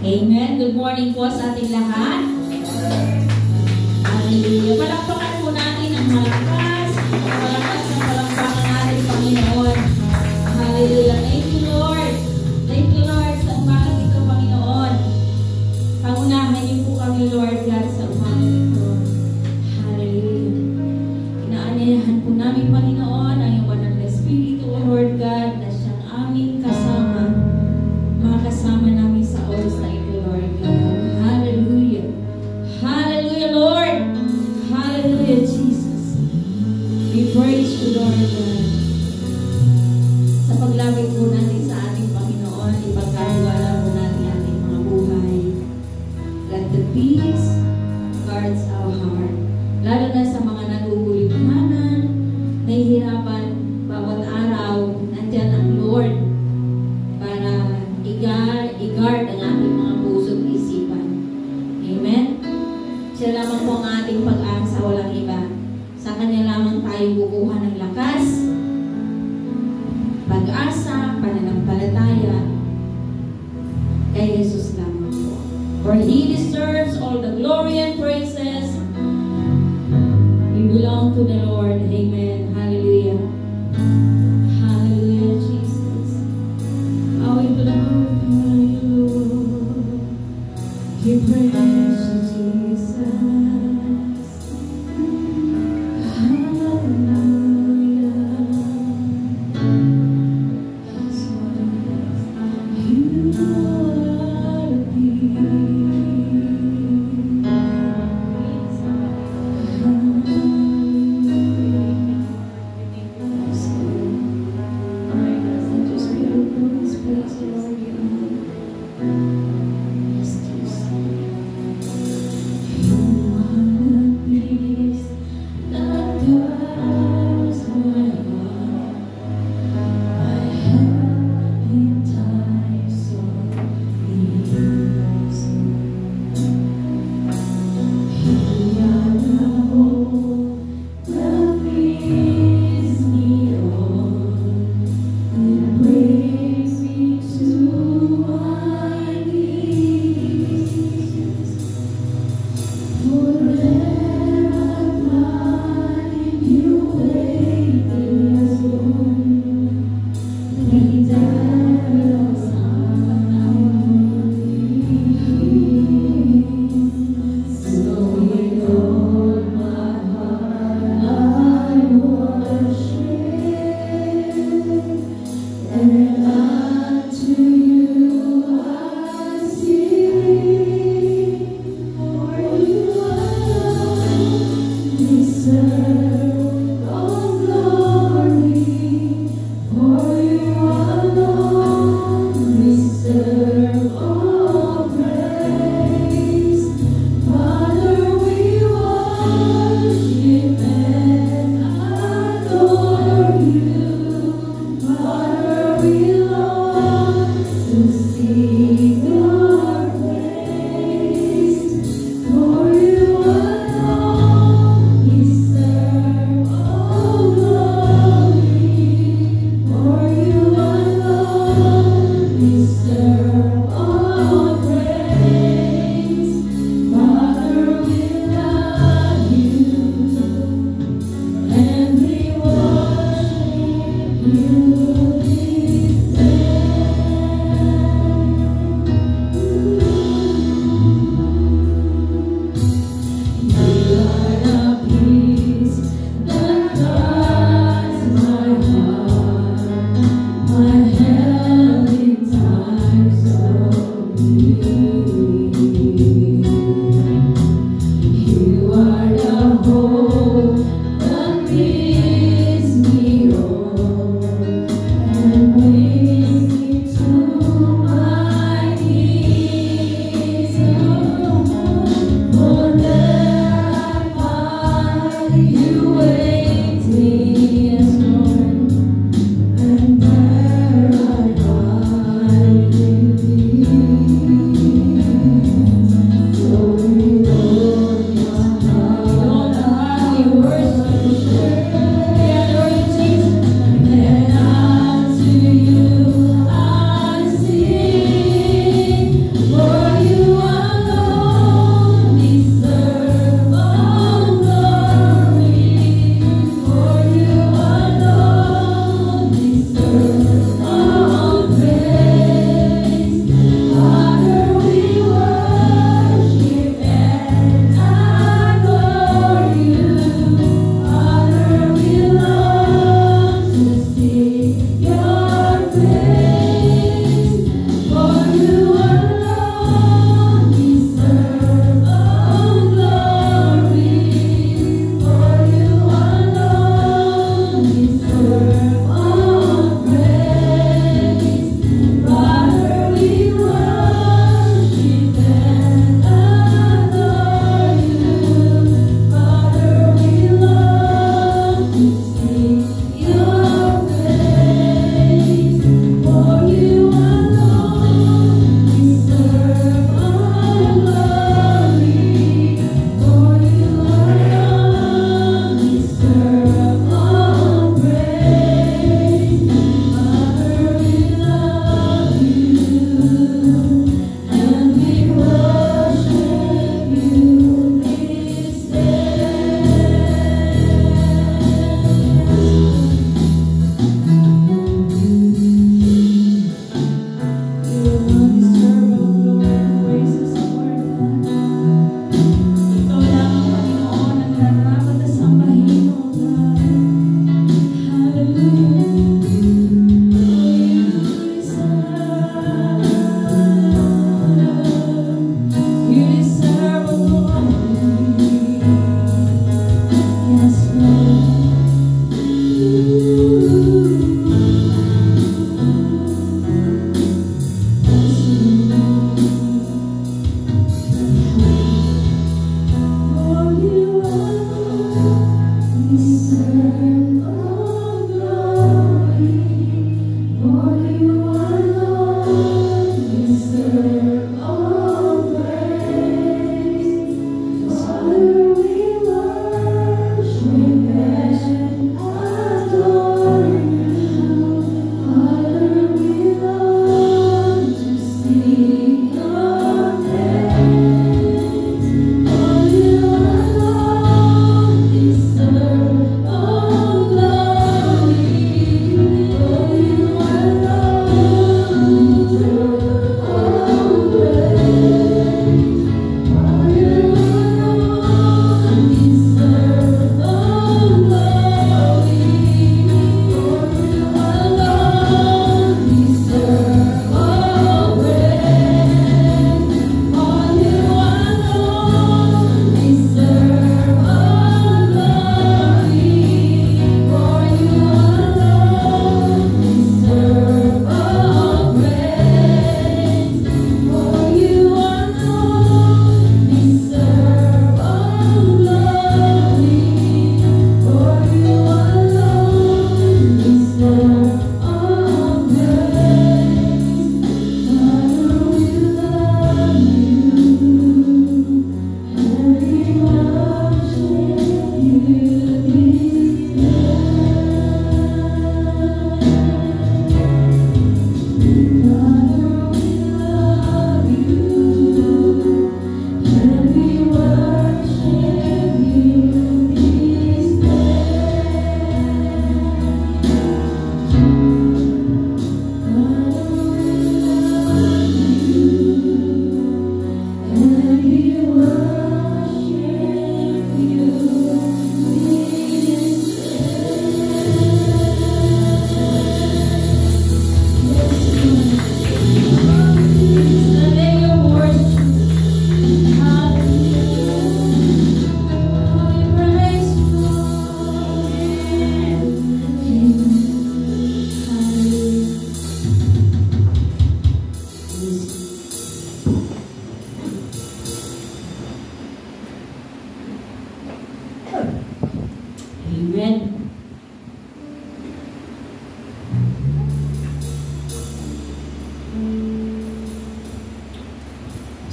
Amen. Good morning po sa ating lahat. Hallelujah. Palakpakan po natin ang malakas. Malakas ang palakpakan natin, Panginoon. Hallelujah. Thank you, Lord. Thank you, Lord, sa umagang ito, Panginoon. Pangunahan niyo po kami, Lord God, sa umagang ito. Hallelujah. Inaanyayahan po namin, Panginoon, ang iyong banal na Espiritu, O Lord God, na siyang aming kasama. Makasama namin sa oras na ito, Lord God. Hallelujah. Hallelujah, Lord. Hallelujah, Jesus. We praise you, Lord God. Sa paglapit po natin sa ating Panginoon, ipagkatiwala po natin ating mga buhay. Let the peace guards our heart. Lalo na sa mga nagugulithanan, nahihirapan, bawat araw, nandiyan ang Lord para i-guard ang ating mga puso at isipan. Amen? Siya lamang po ang ating pag-asa, walang iba. Sa Kanya lamang tayo kukuha ng lakas, pag-asa, pananampalataya, kay Jesus lamang po. For He deserves all the glory and praises. We belong to the Lord. Amen. Hallelujah. Hallelujah, Jesus. How we glorify you. We praise you, Jesus. Hallelujah. You are the peace.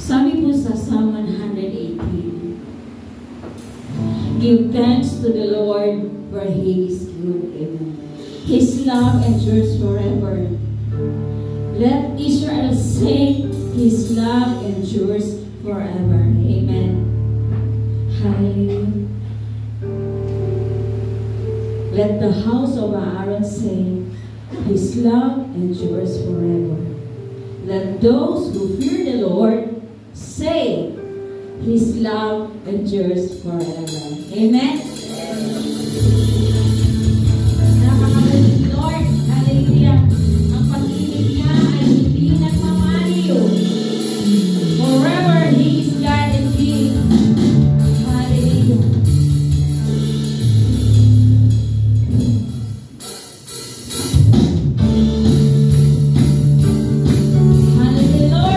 Sabi po sa Psalm 118, give thanks to the Lord, for He is good. Amen. His love endures forever. Let Israel say, His love endures forever. Amen. Hallelujah. Let the house of Aaron say, His love endures forever. Let those who fear the Lord say, His love endures forever. Amen. Napakagaling Lord. Hallelujah. Ang pag-ibig niya ay hindi nagmamaliw. Forever He is God and King. Hallelujah. Hallelujah.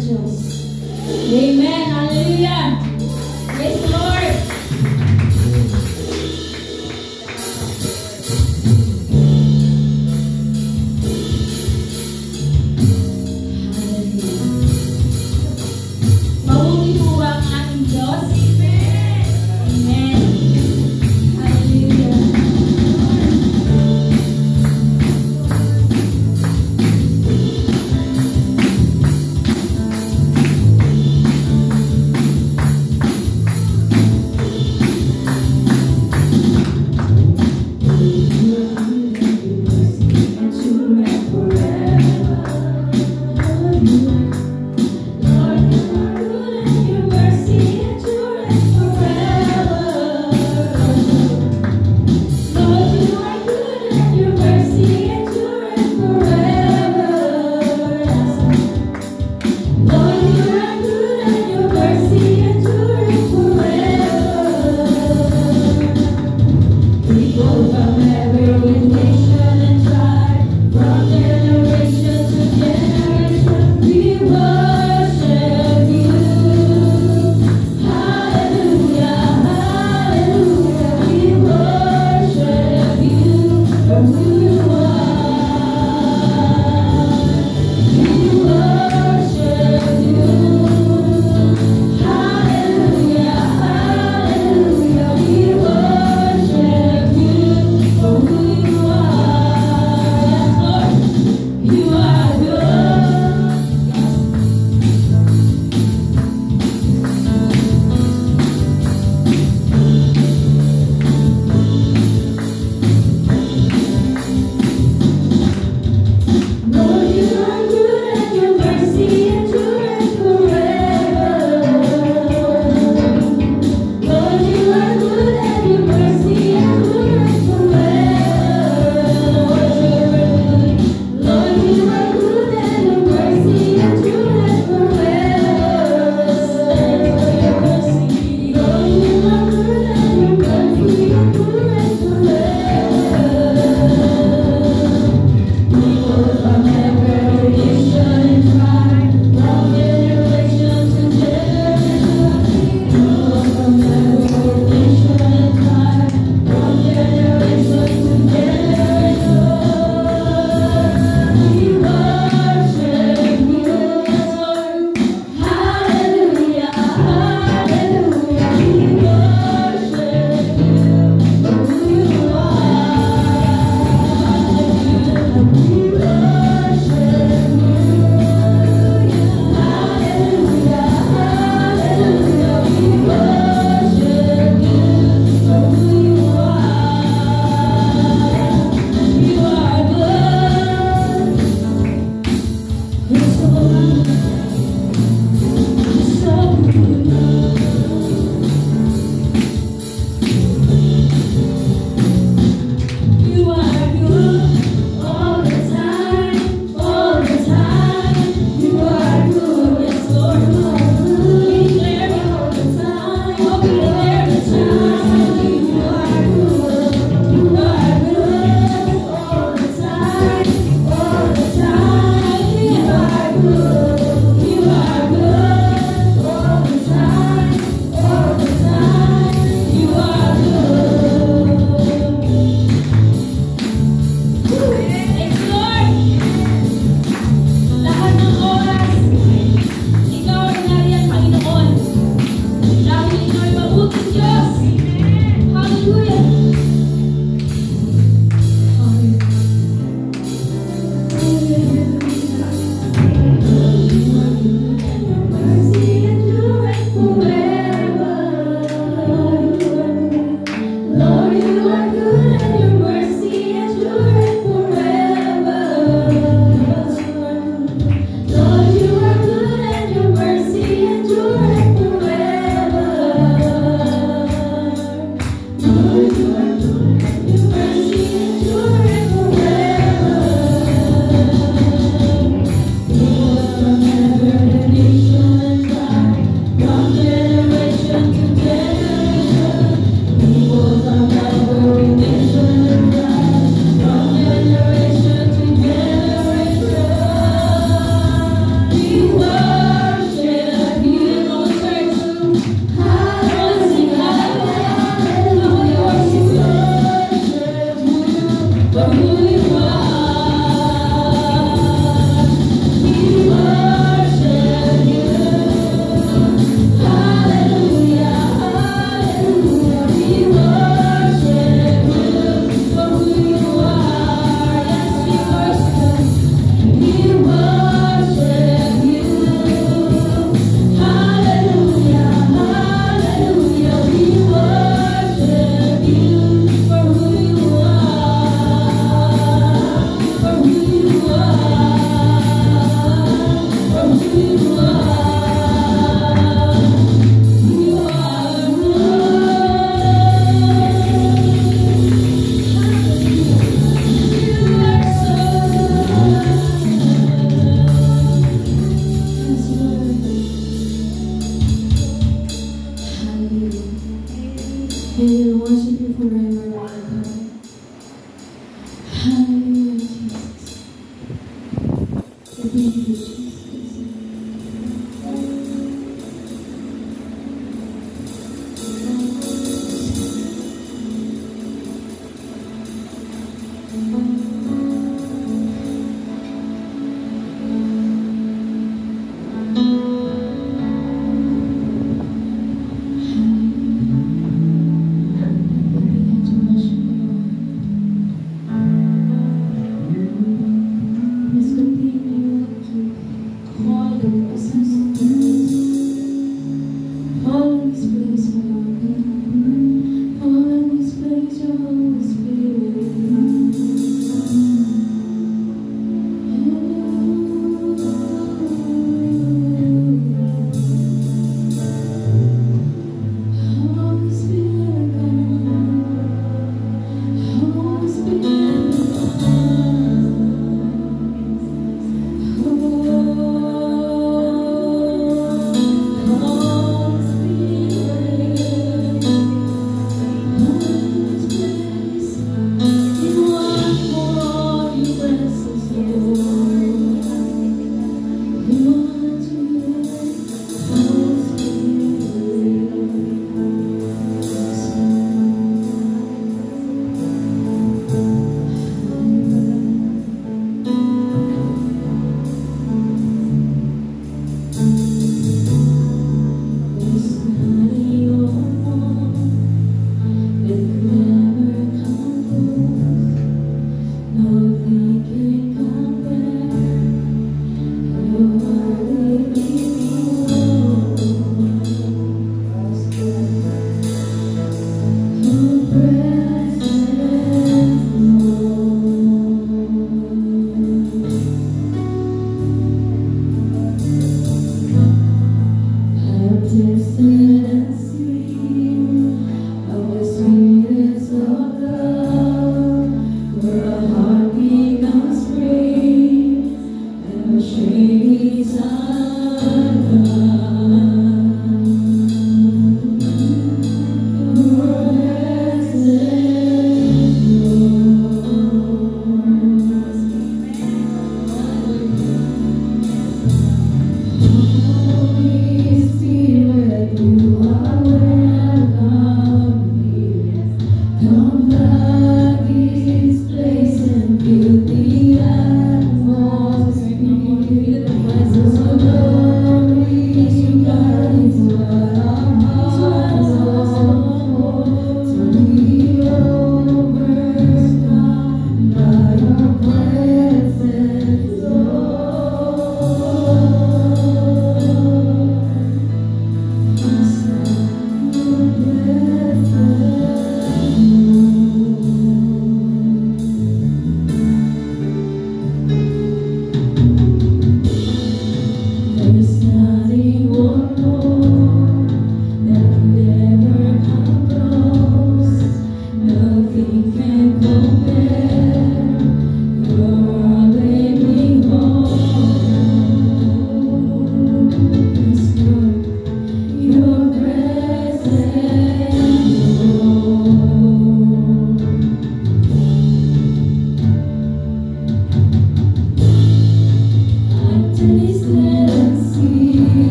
Diyos. Amen. Hallelujah. Praise the Lord. Mabuti po ba ang ating Diyos? Amen. Hallelujah.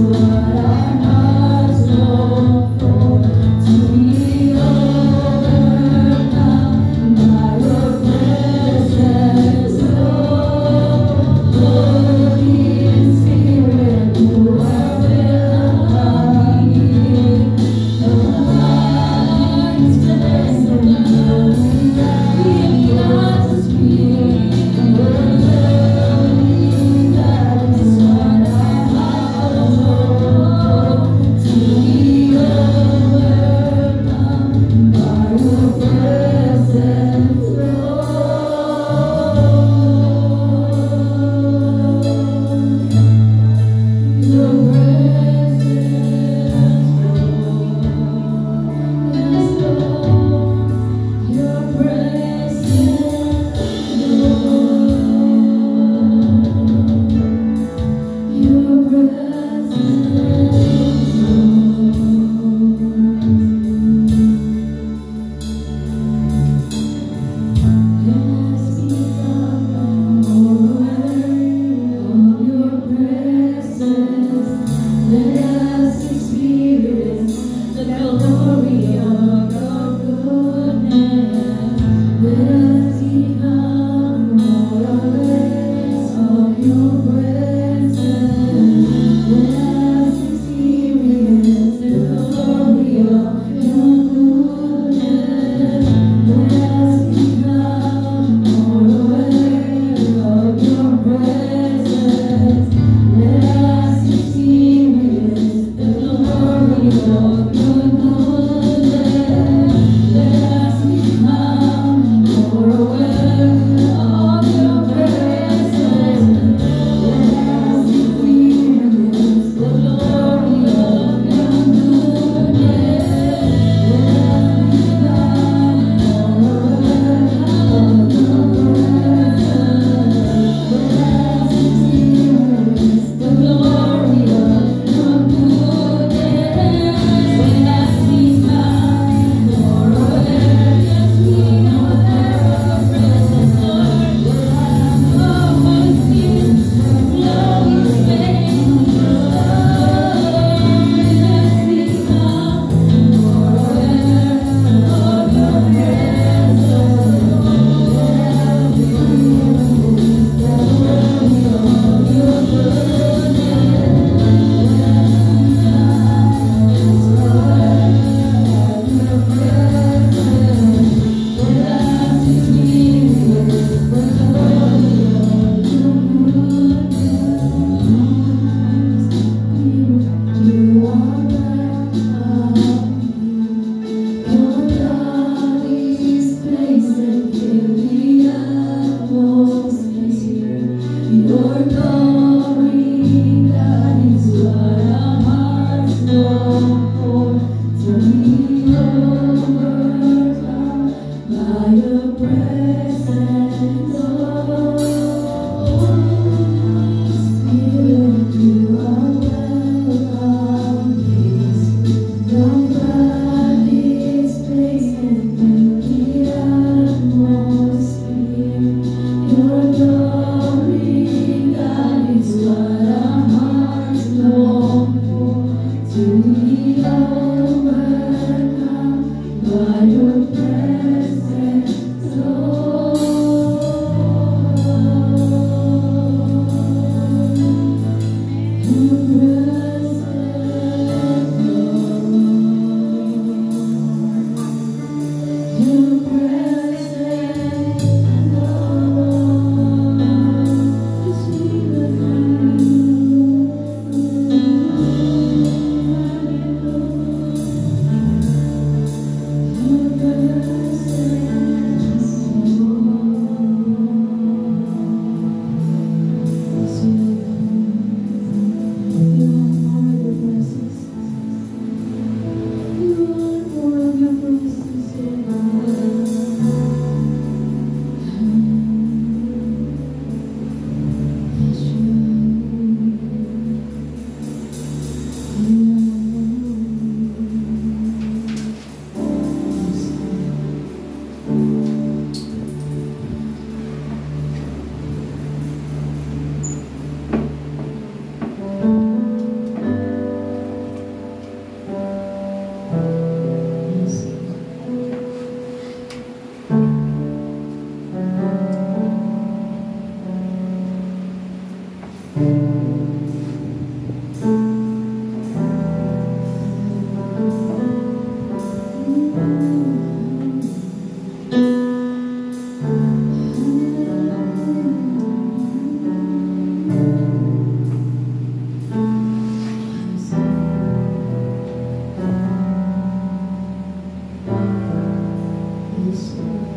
What our hearts long for, to be Oh,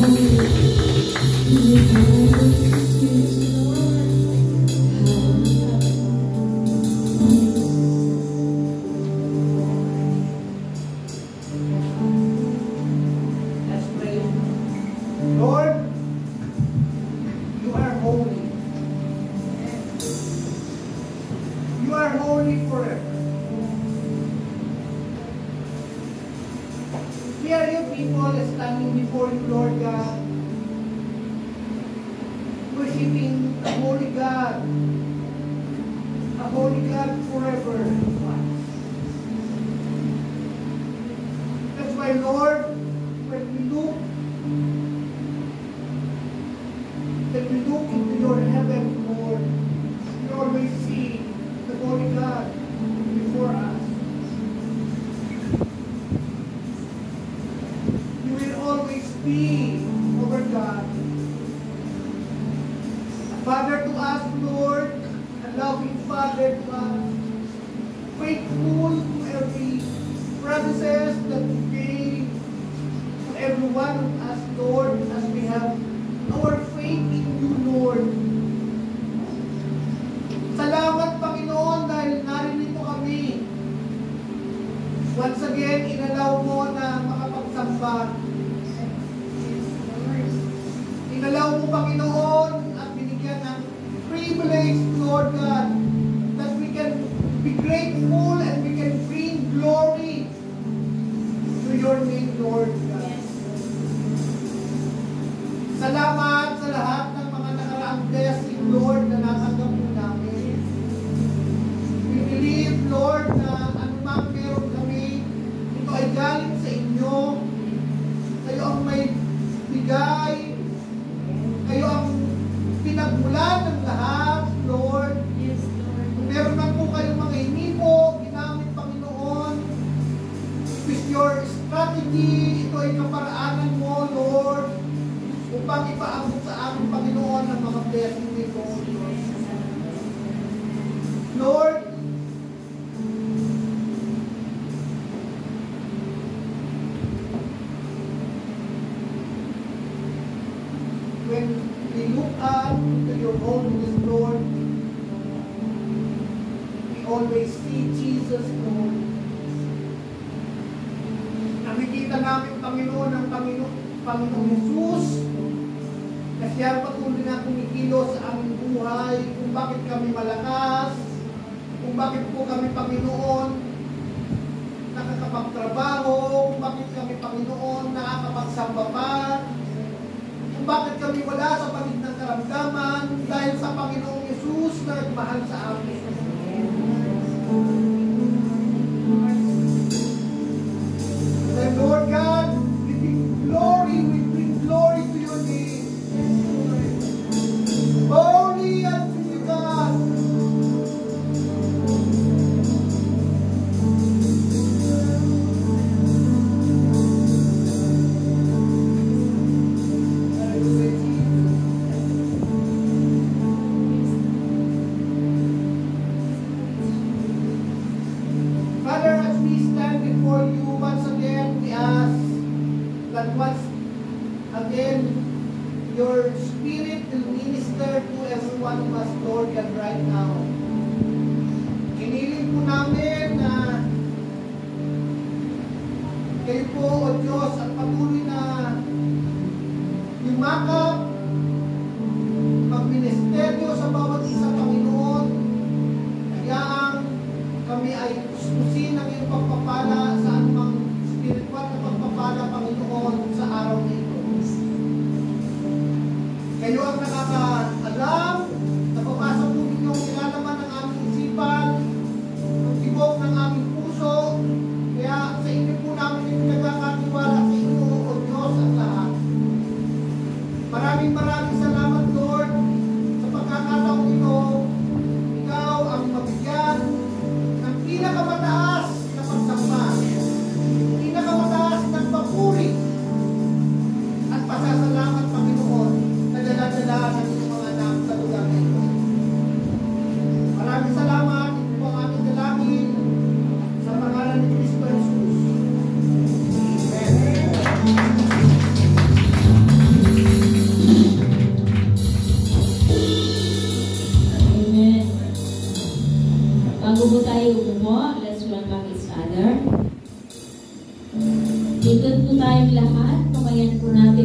Let's pray. Lord, you are holy. You are holy forever. Here are your people standing before you, Lord God, worshiping a holy God forever. That's why, Lord, when we look into your heaven, Lord, we always see the holy God before us. You will always be our God. A Father to us, Lord, a loving Father to us, faithful to every promises that you gave to every one of us, Lord, as we have our faith in you, Lord. Salamat, Panginoon, dahil narinito kami. Once again, inalaw mo na makapagsamba. Inalaw mo, Panginoon, at binigyan ng privilege, Lord God, that we can be grateful and we can bring glory to your name, Lord God. Salamat sa lahat ng mga nakaraang blessing, Lord, na natanggap mo namin. We believe, Lord, na anumang meron kami, ito ay galing sa inyo. Kayo ang may bigay. Kayo ang pinagmulan ng lahat, Lord. Yes, Lord. Kung meron man po kayong mga hinipo, ginamit, Panginoon, with your strategy, ito ay kaparaanan mo, Lord, upang ipaabot sa aming Panginoon ang mga blessing nito, Lord. When we look up to your holiness, Lord, we always see Jesus, Lord. Nakikita namin, Panginoon, ang Panginoong Jesus, na siya patuloy na kumikilos sa aming buhay, kung bakit kami malakas, kung bakit po kami, Panginoon, nakakapagtrabaho, kung bakit kami, Panginoon, nakakapagsamba pa, kung bakit kami wala sa panig ng karamdaman, dahil sa Panginoong Jesus na nagmahal sa amin. And Lord God, we bring glory to your name. Holy unto you, God. Father, as we stand before you once again, we ask that once again, your Spirit will minister to every one of us, Lord God, right now. Hiniling po namin na kayo po, O Diyos, at patuloy na yumakap, magministeryo sa bawat isa, Panginoon. Kaya kami ay kuskusin ng iyong pagpapala sa anumang spiritual na pagpapala, Panginoon, sa araw na ito. Kayo ang nakakaalam, napapasa po ninyong nilalaman ng aming isipan, ang tibok ng aming puso, kaya sa inyo po namin ipinagkakatiwala sa inyo, O Diyos, ang lahat. Maraming salamat, Lord, sa pagkakataong ito. Ikaw ang mabigyan ng pinakamataas na pagsamba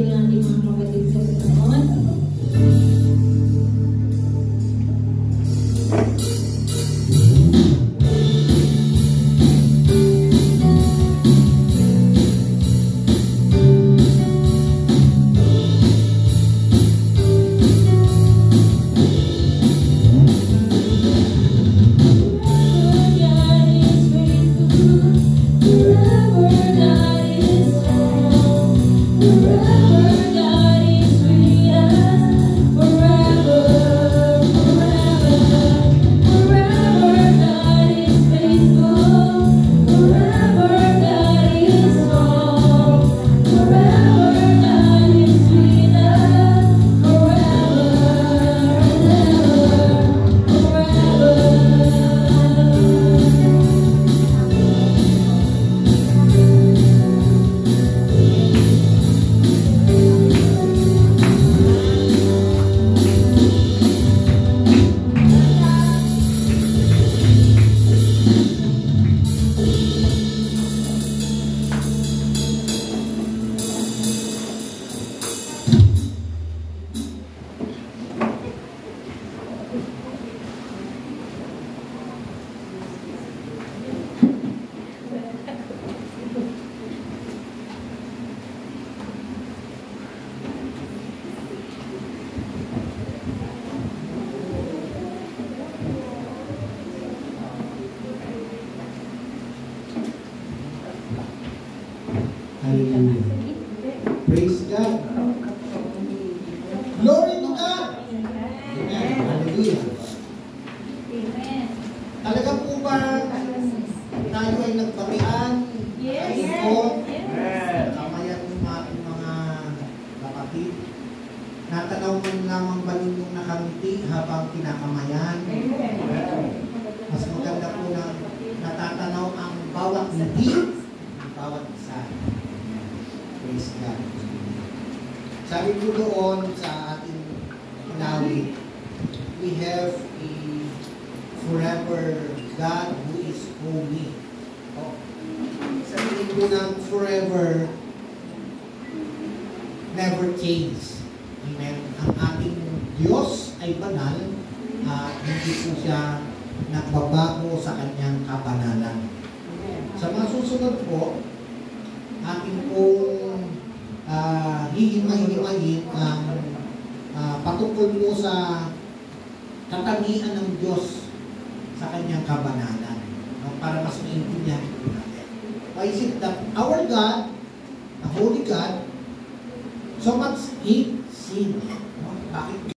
balikan natin mga kapatid sa Panginoon. Hallelujah. Praise God. Glory to God. Amen. Hallelujah. Amen. Talaga po ba tayo ay nagbatian? Yes. Ayun po. Yes. Kamayan ng ating mga kapatid. Natanaw man lamang ba ninyong nakangiti habang kinakamayan? Mas maganda po na natatanaw ang bawat ngiti ng bawat isa. Praise God. Sabi po doon sa ating inawit, we have a forever God who is holy. Oh. Sabi po ng forever, never change. Amen. Ang ating Diyos ay banal at hindi po siya nagbabago sa kanyang kabanalan. Sa mga susunod po, ating pong hihimay-himayin ang patungkol po sa katangian ng Diyos sa kanyang kabanalan. No? Para mas maintindihan po natin. Why is it that our God, the Holy God, so much hate sin? No? Bakit